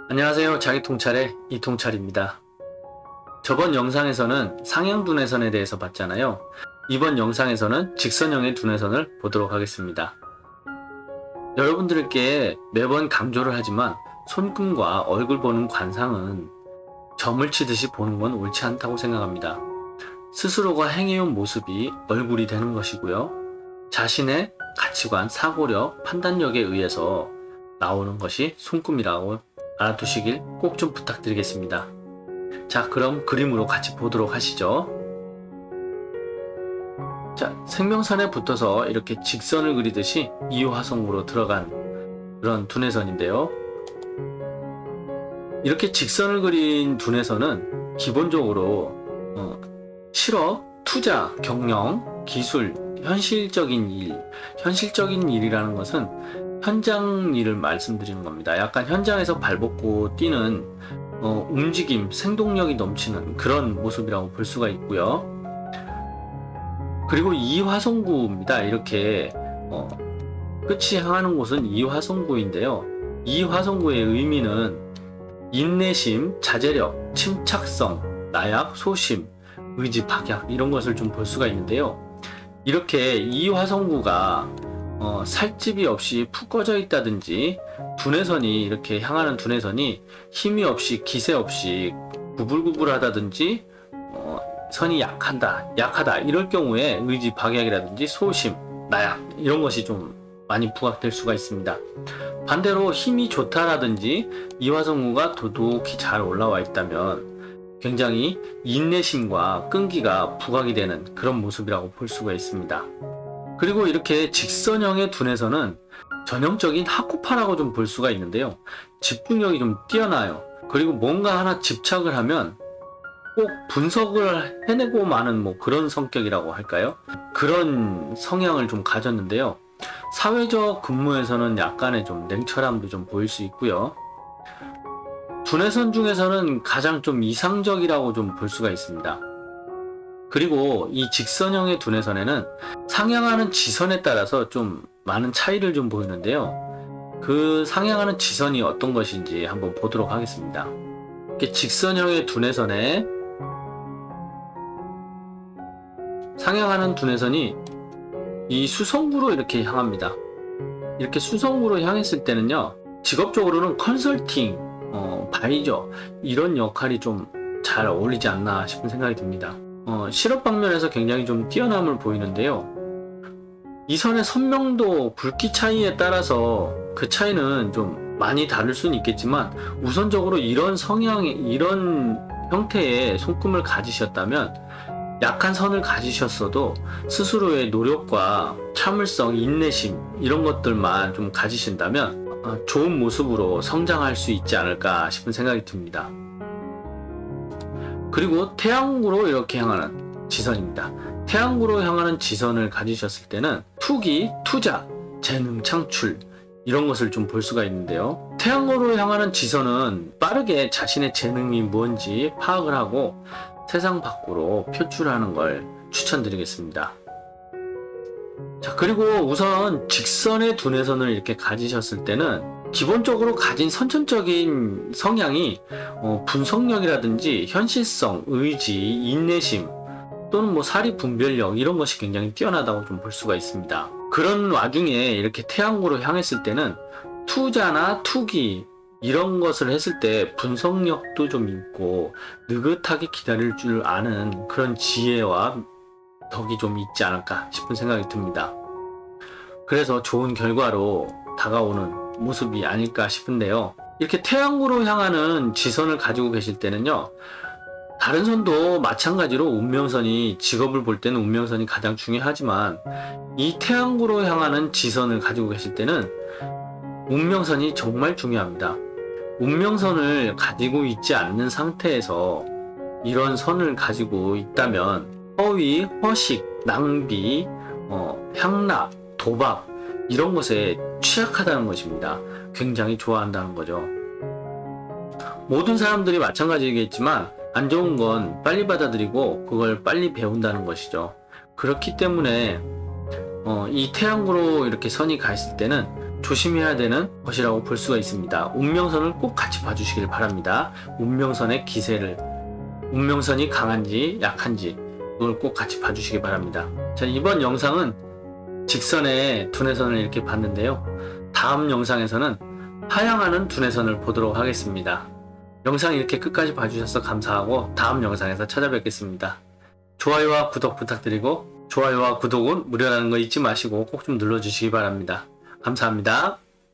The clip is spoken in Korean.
안녕하세요. 자기통찰의 이통찰입니다. 저번 영상에서는 상향 두뇌선에 대해서 봤잖아요. 이번 영상에서는 직선형의 두뇌선을 보도록 하겠습니다. 여러분들께 매번 강조를 하지만 손금과 얼굴 보는 관상은 점을 치듯이 보는 건 옳지 않다고 생각합니다. 스스로가 행해온 모습이 얼굴이 되는 것이고요. 자신의 가치관, 사고력, 판단력에 의해서 나오는 것이 손금이라고 알아두시길 꼭 좀 부탁드리겠습니다. 자, 그럼 그림으로 같이 보도록 하시죠. 자, 생명선에 붙어서 이렇게 직선을 그리듯이 이화성으로 들어간 그런 두뇌선인데요. 이렇게 직선을 그린 두뇌선은 기본적으로 실업, 투자, 경영, 기술, 현실적인 일이라는 것은 현장 일을 말씀드리는 겁니다. 약간 현장에서 발벗고 뛰는 움직임, 생동력이 넘치는 그런 모습이라고 볼 수가 있고요. 그리고 이화성구입니다. 이렇게 끝이 향하는 곳은 이화성구인데요. 이화성구의 의미는 인내심, 자제력, 침착성, 나약, 소심, 의지, 박약 이런 것을 좀 볼 수가 있는데요. 이렇게 이화성구가 살집이 없이 푹 꺼져 있다든지 두뇌선이 이렇게 향하는 두뇌선이 힘이 없이 기세 없이 구불구불하다든지 선이 약하다 이럴 경우에 의지 박약이라든지 소심, 나약 이런 것이 좀 많이 부각될 수가 있습니다. 반대로 힘이 좋다라든지 이화성구가 도둑히 잘 올라와 있다면 굉장히 인내심과 끈기가 부각이 되는 그런 모습이라고 볼 수가 있습니다. 그리고 이렇게 직선형의 두뇌선은 전형적인 하쿠파라고 좀 볼 수가 있는데요. 집중력이 좀 뛰어나요. 그리고 뭔가 하나 집착을 하면 꼭 분석을 해내고 마는 그런 성격이라고 할까요? 그런 성향을 좀 가졌는데요. 사회적 근무에서는 약간의 좀 냉철함도 좀 보일 수 있고요. 두뇌선 중에서는 가장 좀 이상적이라고 좀 볼 수가 있습니다. 그리고 이 직선형의 두뇌선에는 상향하는 지선에 따라서 좀 많은 차이를 좀 보이는데요. 그 상향하는 지선이 어떤 것인지 한번 보도록 하겠습니다. 이렇게 직선형의 두뇌선에 상향하는 두뇌선이 이 수성구로 이렇게 향합니다. 이렇게 수성구로 향했을 때는요, 직업적으로는 컨설팅, 바이저 이런 역할이 좀 잘 어울리지 않나 싶은 생각이 듭니다. 실업 방면에서 굉장히 좀 뛰어남을 보이는데요. 이 선의 선명도, 굵기 차이에 따라서 그 차이는 좀 많이 다를 수는 있겠지만 우선적으로 이런 성향의, 이런 형태의 손금을 가지셨다면 약한 선을 가지셨어도 스스로의 노력과 참을성, 인내심 이런 것들만 좀 가지신다면 좋은 모습으로 성장할 수 있지 않을까 싶은 생각이 듭니다. 그리고 태양구로 이렇게 향하는 지선입니다. 태양구로 향하는 지선을 가지셨을 때는 투기, 투자, 재능, 창출 이런 것을 좀 볼 수가 있는데요. 태양구로 향하는 지선은 빠르게 자신의 재능이 뭔지 파악을 하고 세상 밖으로 표출하는 걸 추천드리겠습니다. 자, 그리고 우선 직선의 두뇌선을 이렇게 가지셨을 때는 기본적으로 가진 선천적인 성향이 분석력이라든지 현실성, 의지, 인내심 또는 사리 분별력 이런 것이 굉장히 뛰어나다고 좀 볼 수가 있습니다. 그런 와중에 이렇게 태양구로 향했을 때는 투자나 투기 이런 것을 했을 때 분석력도 좀 있고 느긋하게 기다릴 줄 아는 그런 지혜와 덕이 좀 있지 않을까 싶은 생각이 듭니다. 그래서 좋은 결과로 다가오는 모습이 아닐까 싶은데요. 이렇게 태양구로 향하는 지선을 가지고 계실 때는요, 다른 선도 마찬가지로 운명선이, 직업을 볼 때는 운명선이 가장 중요하지만 이 태양구로 향하는 지선을 가지고 계실 때는 운명선이 정말 중요합니다. 운명선을 가지고 있지 않는 상태에서 이런 선을 가지고 있다면 허위, 허식, 낭비, 향락, 도박 이런 것에 취약하다는 것입니다. 굉장히 좋아한다는 거죠. 모든 사람들이 마찬가지겠지만 안 좋은 건 빨리 받아들이고 그걸 빨리 배운다는 것이죠. 그렇기 때문에 이 태양구로 이렇게 선이 가 있을 때는 조심해야 되는 것이라고 볼 수가 있습니다. 운명선을 꼭 같이 봐주시길 바랍니다. 운명선의 기세를, 운명선이 강한지 약한지 그걸 꼭 같이 봐주시기 바랍니다. 자, 이번 영상은 직선의 두뇌선을 이렇게 봤는데요. 다음 영상에서는 하향하는 두뇌선을 보도록 하겠습니다. 영상 이렇게 끝까지 봐주셔서 감사하고 다음 영상에서 찾아뵙겠습니다. 좋아요와 구독 부탁드리고, 좋아요와 구독은 무료라는 거 잊지 마시고 꼭 좀 눌러주시기 바랍니다. 감사합니다.